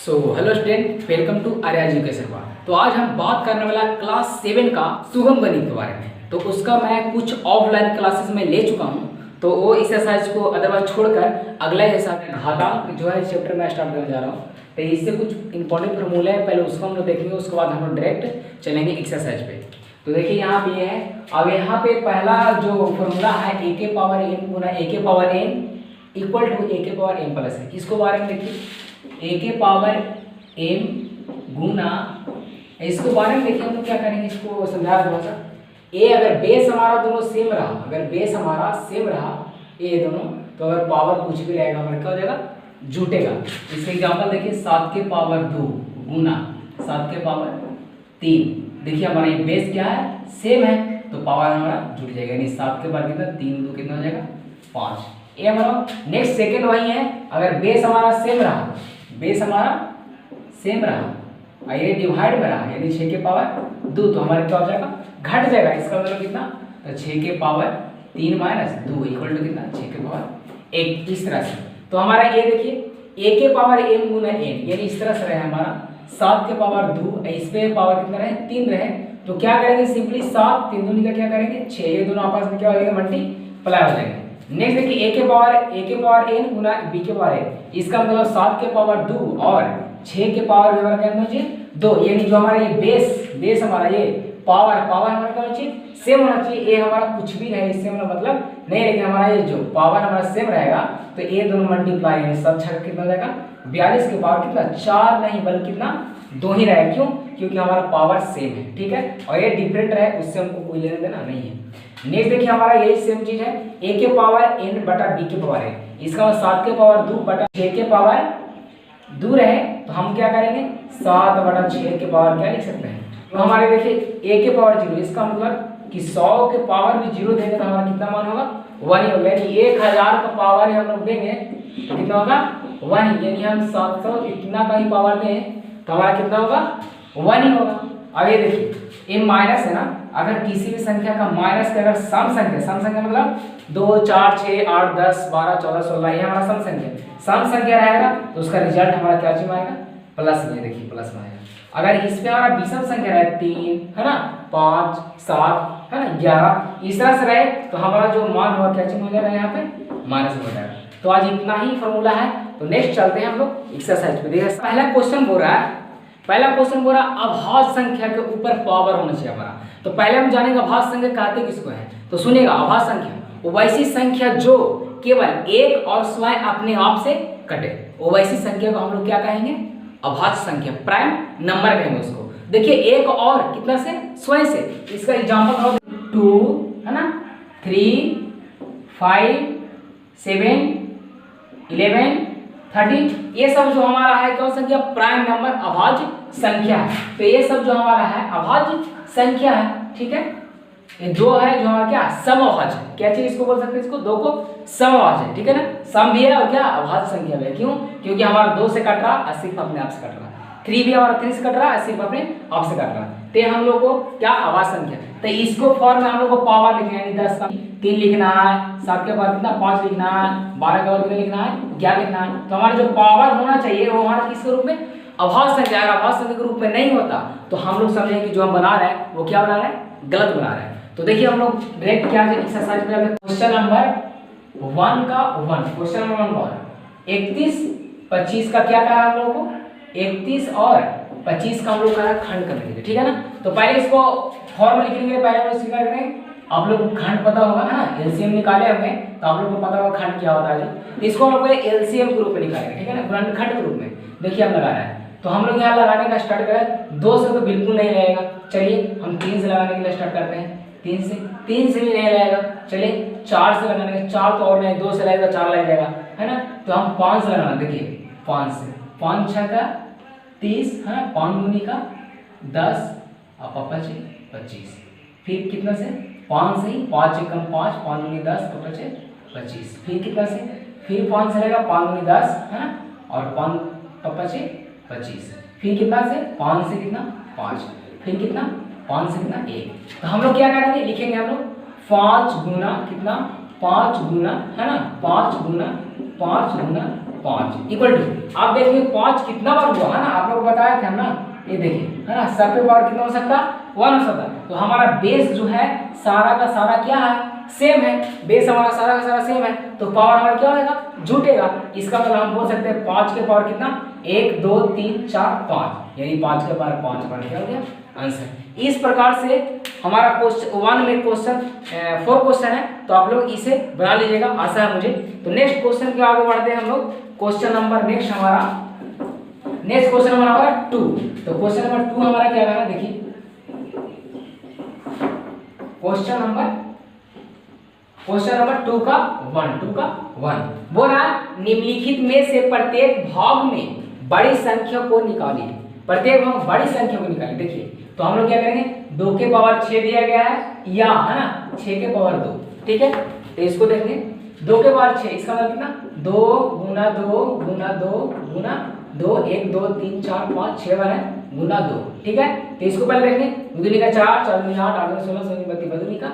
Hello student, welcome to Arya education वा। तो आज हम बात करने वाला क्लास 7 का सुगम गणित के बारे में। तो उसका मैं कुछ ऑफलाइन क्लासेस में ले चुका हूँ, तो वो एक्सरसाइज को अदरवाइज छोड़कर अगला एक्सरसाइज घातांक जो है चैप्टर में स्टार्ट करने जा रहा हूँ। तो इससे कुछ इंपॉर्टेंट फॉर्मूले है, पहले उसको हम लोग देखेंगे, उसके बाद हम लोग डायरेक्ट चलेंगे एक्सरसाइज पे। तो देखिए यहाँ पे है, अब यहाँ पे पहला जो फॉर्मूला है ए के पावर एन गुना ए के पावर एन इक्वल टू ए के पावर एन प्लस है। इसको बारे में देखिए, ए के पावर एम गुना, इसको बारे में देखिए हम लोग क्या करेंगे, इसको समझा थोड़ा सा। ए अगर बेस हमारा दोनों सेम रहा, अगर बेस हमारा सेम रहा ए दोनों, तो अगर पावर कुछ भी रहेगा हमारा क्या हो जाएगा, जुटेगा। इसके एग्जांपल देखिए, 7 के पावर 2 गुना 7 के पावर 3। देखिए हमारा ये बेस क्या है, सेम है, तो पावर हमारा जुट जाएगा, यानी 7 के पावर कितना, 3 2 कितना हो जाएगा 5। ये हमारा नेक्स्ट सेकंड वही है, अगर बेस हमारा सेम रहा, बेस हमारा सेम रहा और ये डिवाइड में रहा, यानी 6 के पावर 2, तो हमारा क्या हो जाएगा, घट जाएगा। इसका मतलब कितना, तो 6 के पावर 3 माइनस 2 इक्वल टू कितना, 6 के पावर 1। इस तरह से तो हमारा ये देखिए ए के पावर एम गुना एन, यानी इस तरह से रहे हमारा 7 के पावर 2, इस पे पावर कितना रहे, 3 रहे, तो क्या करेंगे, सिंपली 7 3 दूनी का क्या करेंगे 6, ये दोनों आपस में क्या हो जाएगा, मल्टीप्लाई हो जाएंगे। नेक्स्ट देखिए ए के पावर एन गुना बी के पावर एन, इसका मतलब 7 के पावर 2 और 6 के पावर हमारा क्या होना चाहिए 2, यानी जो हमारा ये बेस हमारा ये पावर हमारा क्या होना चाहिए, सेम होना चाहिए। ए हमारा कुछ भी रहे इससे हमारा मतलब नहीं, लेकिन हमारा ये जो पावर हमारा सेम रहेगा, तो ए दोनों मल्टीप्लाई, यानी 7 6 कितना हो जाएगा 42 के पावर कितना 4 नहीं बल्कि कितना 2 ही रहेगा। क्यों, क्योंकि हमारा पावर सेम है, ठीक है, और ये डिफरेंट रहे उससे हमको कोई लेना देना नहीं है। नेक्स्ट देखिए हमारा यही सेम चीज है, ए के पावर एन बटा बी के पावर एन, इसका 7 के पावर 2 बटा 6 के पावर 2 रहे, तो हम क्या करेंगे 7 बटा 6 के पावर क्या लिख सकते हैं, तो हमारे देखिए ए के पावर 0, इसका मतलब कि 100 के पावर भी 0 देंगे तो हमारा कितना मान होगा 1 ही होगा, यानी 1000 का पावर हम लोग देंगे तो कितना होगा 1, यानी हम 700 इतना का ही पावर दें तो हमारा कितना होगा 1 ही होगा। अब ये देखिए ये माइनस है ना, अगर किसी भी संख्या का माइनस का अगर सम संख्या मतलब 2 4 6 8 10 12 14 16, ये हमारा सम संख्या रहेगा, तो उसका रिजल्ट हमारा क्या चीज में आएगा, प्लस में। देखिए प्लस में आएगा। अगर इस पे हमारा विषम संख्या रहे 3 है ना, 5 7 है ना, 11, इस तरह से रहे, तो हमारा जो मान होगा क्या चीज हो जाएगा, यहाँ पे माइनस हो जाएगा। तो आज इतना ही फॉर्मूला है। तो नेक्स्ट चलते हैं हम लोग एक्सरसाइज पे। देखिए पहला क्वेश्चन बोल रहा है, अभाज्य संख्या के ऊपर पावर होना चाहिए हमारा। तो पहले हम जानेंगे अभाज्य संख्या कहते किसको है। तो सुनिएगा, अभाज्य संख्या वो वैसी संख्या जो केवल एक और स्वयं अपने आप से कटे, वो वैसी संख्या को हम लोग क्या कहेंगे, अभाज्य संख्या, प्राइम नंबर कहेंगे उसको। देखिए एक और कितना से, स्वयं से, इसका एग्जांपल हो 2 है ना, 3 5 7 11 13, ये सब जो हमारा है कौन संख्या, प्राइम नंबर, अभाज्य संख्या है। तो ये सब जो हमारा है अभाज्य संख्या है, ठीक है। ये 2 है जो हमारा क्या समअभाज्य है, क्या चीज इसको बोल सकते हैं, इसको 2 को समअभाज्य है, ठीक है ना, सम भी है और क्या अभाज्य संख्या भी है। क्यों, क्योंकि हमारा 2 से कट रहा है, सिर्फ अपने आप से कट रहा है, 3 भी हमारा 3 से कट रहा है, सिर्फ अपने आप से कट रहा है, तो हम लोग को क्या अभाज्य संख्या। तो इसको फॉर्म में हम लोग को पावर लिखना है, 10 का 3 लिखना है, 7 के बाद कितना 5 लिखना है, 12 के बाद कितना लिखना है 11 लिखना है। तो हमारा जो पावर होना चाहिए वो हमारा किसके रूप में, अभाज्य संख्या। अगर अभाज्य संख्या के रूप में नहीं होता तो हम लोग समझेंगे कि जो हम बना रहे हैं वो क्या बना रहे हैं, गलत बना रहे हैं। तो देखिए हम लोग डायरेक्ट क्या एक्सरसाइज में क्वेश्चन नंबर 1 का 1, क्वेश्चन नंबर 1 31 25 का क्या कहा हम लोगों को, 31 और 25 का हम लोग कहा खंड करने के लिए, ठीक है ना। तो पहले इसको फॉर्म लिखेंगे, पहले हम इसको क्या करेंगे, आप लोग को खंड पता होगा है ना, एलसीएम निकाले होंगे तो आप लोग को पता होगा खंड क्या होता है। जो इसको हम लोग एलसीएम के रूप में निकालेंगे, ठीक है ना, गुणनखंड के रूप में। देखिए हम लगा रहे हैं, तो हम लोग यहाँ लगाने का स्टार्ट करें, 2 से तो बिल्कुल नहीं रहेगा, चलिए हम 3 से लगाने के लिए स्टार्ट करते हैं, 3 से भी नहीं रहेगा, चलिए 4 से लगाने के, 4 तो और नहीं, 2 से लगेगा 4 लग जाएगा है ना, तो हम 5 से लगाना। देखिए 5 से, 5 6 का 30 है, 5 दूनी का 10 और 5 25, फिर कितना से 5 से ही, 5 से कम 5, 5 दूनी 10 और 25, फिर कितना से, फिर 5 से रहेगा, 5 दूनी 10 है ना, और 5 25, फिर कितना से 5 से कितना 5, फिर कितना 5 से कितना 1। तो हम लोग क्या करेंगे, लिखेंगे हम लोग 5 गुना कितना, 5 गुना है ना, 5 गुना 5 इक्वल टू, आप देखिए 5 कितना बार हुआ है ना, आप लोग बताया था ना, ये देखिए है ना, सब पे पावर कितना हो सकता, 1 हो सकता। तो हमारा बेस जो है सारा का सारा क्या है, सेम है, बेस हमारा सारा का सारा सेम है, तो पावर हमारा क्या होगा, जुटेगा। इसका मतलब हम बोल सकते हैं 5 के पावर कितना, 1 2 3 4 5, यानी 5 के पावर 5 हमारा क्या हो गया आंसर। इस प्रकार से हमारा क्वेश्चन 1 में क्वेश्चन 4 क्वेश्चन है, तो आप लोग इसे बना लीजिएगा, आशा है मुझे। तो नेक्स्ट क्वेश्चन के आगे बढ़ते हैं हम लोग, क्वेश्चन नंबर नेक्स्ट क्वेश्चन हमारा 2। तो क्वेश्चन नंबर 2 हमारा क्या है, देखिए क्वेश्चन नंबर 2 का 1 बोल रहा है निम्नलिखित में से प्रत्येक भाग में बड़ी संख्या को निकालिए, प्रत्येक भाग बड़ी संख्या को निकालिए। देखिए तो हम लोग क्या करेंगे, 2 के पावर 6 दिया गया है, या है ना 6 के पावर 2, ठीक है। तो इसको देखेंगे 2 के पावर 6, इसका मतलब कितना, 2 गुना 2 गुना 2 गुना 2, 1 2 3 4 5 6 बार है गुना 2, ठीक है। तो इसको पहले देखेंगे, दूनी का 4 4 दूनी 8 8 दूनी 16 16 32 बदूनी का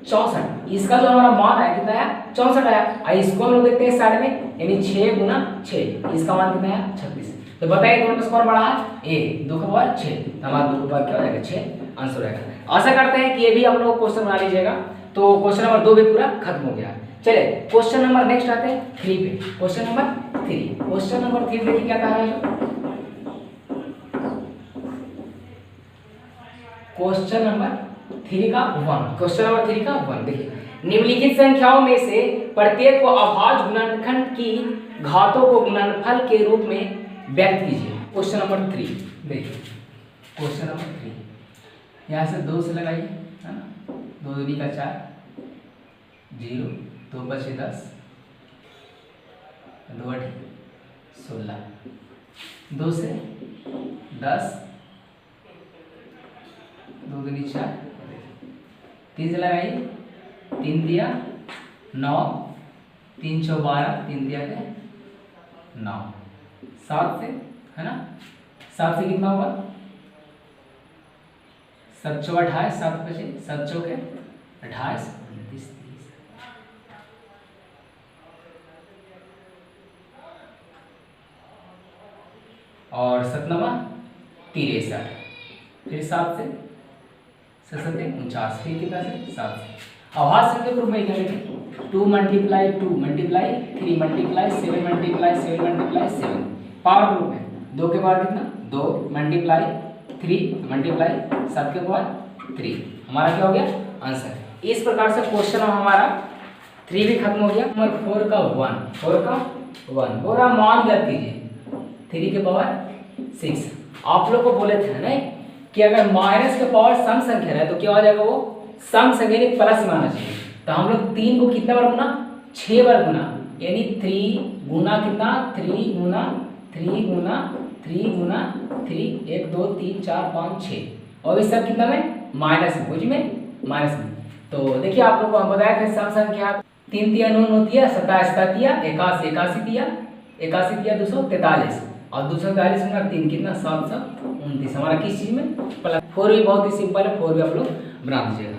64, इसका जो हमारा मान है कितना है, 64 आया। और इसको हम लोग देखते हैं साइड में, यानी 6 गुना 6, इसका मान कितना है 36। तो बताइए दोनों का कौन बड़ा है, ए 2 का पावर 6, हमारा 2 का पावर क्या हो जाएगा 6 आंसर रहेगा। आशा करते हैं कि ये भी आप लोग क्वेश्चन बना लीजिएगा। तो क्वेश्चन नंबर 2 भी पूरा खत्म हो गया। चलिए क्वेश्चन नंबर नेक्स्ट आते हैं 3 पे, क्वेश्चन नंबर 3 देखिए क्या कहा है, क्वेश्चन नंबर 3 का 1 देखिए, निम्नलिखित संख्याओं में से प्रत्येक को अभाज्य गुणनखंड की घातों को गुणनफल के रूप में व्यक्त कीजिए। क्वेश्चन नंबर 3 देखिए, क्वेश्चन नंबर 3 यहाँ से 2 से लगाइए, है ना, 2 दूनी का 4 0 2 बचे 10 2 8 16, 2 से 10 2 दूनी 4, 3 से लगाइए, 3 दिया 9 3 चौ 12 3 दिया 9, 7 से है ना, 7 से कितना होगा, 7 चौ 28 7 बचे 7 चौके 28 29 30, और 7 9 63, फिर 7 से 49, फिर कितना से 7 से। अभाज्य संख्या के रूप में क्या लिखें, 2 multiply 2 multiply 3 multiply 7 multiply 7 multiply 7, power group में 2 के पावर कितना 2 मल्टीप्लाई 3 मल्टीप्लाई 7 के पावर 3, हमारा क्या हो गया आंसर। इस प्रकार से क्वेश्चन हमारा 3 भी खत्म हो गया। नंबर 4 का 1 बोरा मान ज्ञात कीजिए 3 के पावर 6। आप लोग को बोले थे ना कि अगर माइनस के पावर सम संख्या है तो क्या हो जाएगा, वो सम संख्या ने प्लस में आना चाहिए। तो हम लोग 3 को कितना बार गुना, 6 बार गुना, यानी 3 गुना कितना 3 गुना 3 गुना 3 गुना 3 1 2 3 4 5 6, और इस सब कितना में माइनस में, बुझ में माइनस में। तो देखिए आप लोग को हम बताया था सम संख्या 3 तिया 9 9 तिया 27 तिया 81 तिया 243, और 243 गुना 3 कितना 729, हमारा किस चीज में प्लस। 4 भी बहुत ही सिंपल है, 4 भी आप लोग बना दीजिएगा।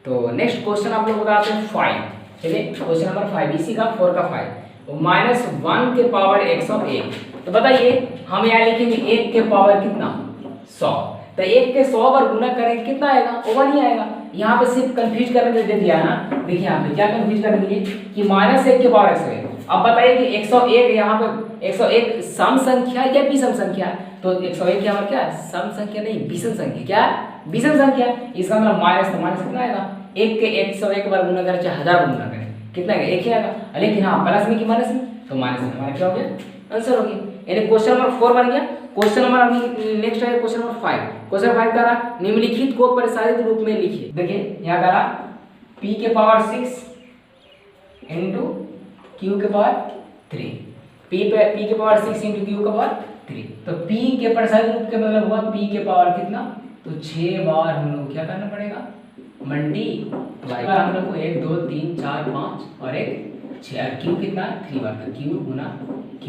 तो नेक्स्ट क्वेश्चन आप लोग बताते हैं 5। चलिए क्वेश्चन नंबर 5, इसी का 4 का 5, -1 के पावर 101। तो बताइए हम यहाँ लिखेंगे 1 के पावर कितना 100, तो 1 के 100 बार गुना करेंगे कितना आएगा, ओवर ही आएगा। यहाँ पे सिर्फ कंफ्यूज करने के लिए दे दिया है ना, देखिए यहाँ पे क्या कंफ्यूज करने के लिए कि -1 के पावर 101। अब बताइए कि 101 यहाँ पे 101 सम संख्या या विषम संख्या है, तो 101 यहाँ पर क्या है सम संख्या नहीं विषम संख्या, क्या है विषम संख्या। इसका मतलब माइनस कितना आएगा, 1 के 101 बार गुना करें चाहे 1000 गुना करें कितना आएगा, 1 ही आएगा। लेकिन हाँ प्लस में कि माइनस में, तो माइनस में हमारा क्या हो गया आंसर हो गया। यानी क्वेश्चन नंबर 4 बन गया। क्वेश्चन नंबर अभी नेक्स्ट है क्वेश्चन नंबर 5। क्वेश्चन 5 कह रहा निम्नलिखित को प्रसारित रूप में लिखिए। देखिए यहाँ कह रहा p के पावर 6 इंटू q के पावर 3, p के पावर 6 इंटू q के पावर 3। तो p के प्रसारित रूप के मतलब हुआ p के पावर कितना, तो 6 बार हम लोग क्या करना पड़ेगा मल्टीप्लाई, हम लोग को 1 2 3 4 5 और 1 6, और q कितना 3 बार का q गुना q,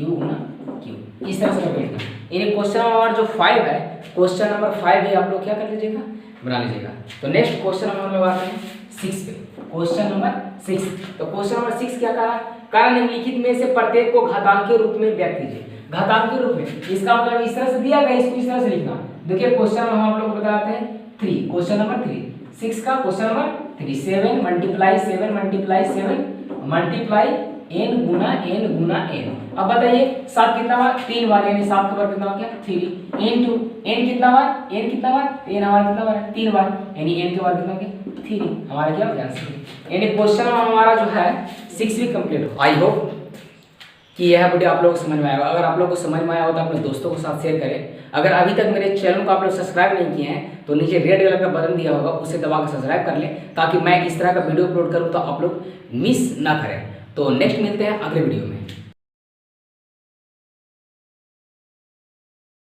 इस तरह से लिखना। यानी क्वेश्चन नंबर जो 5 है, क्वेश्चन नंबर 5 भी आप लोग क्या कर लीजिएगा बना लीजिएगा। तो नेक्स्ट क्वेश्चन हम लोग आते हैं 6 पे। Question number 6। तो क्वेश्चन नंबर 6 क्या कहा, निम्नलिखित में से प्रत्येक को घातांकीय रूप में व्यक्त कीजिए। घातांकीय रूप में इसका मतलब इस तरह से दिया गया, इसको इस तरह से लिखना। देखिए क्वेश्चन हम आप लोग बताते हैं 3, क्वेश्चन नंबर 3 6 का question number 3 7 multiply 7 multiply 7 multiply n गुना n। अब बताइए 7 कितना बार, 3 बार, यानी 7 का वर्ग कितना बार, क्या 3 इनटू n कितना बार, n कितना बार, n हमारा कितना बार है 3 बार, यानी n के वर्ग कितना क्या 3। हमारा क्या आंसर, यानी क्वेश्चन हमारा जो है 6 भी कंप्लीट हो। आई होप कि यह वीडियो आप लोगों को समझ में आएगा। अगर आप लोगों को समझ में आया हो तो अपने दोस्तों के साथ शेयर करें। अगर अभी तक मेरे चैनल को आप लोग सब्सक्राइब नहीं किए हैं तो नीचे रेड कलर का बटन दिया होगा, उसे दबा कर सब्सक्राइब कर लें, ताकि मैं इस तरह का वीडियो अपलोड करूँ तो आप लोग मिस ना करें। तो नेक्स्ट मिलते हैं अगले वीडियो में।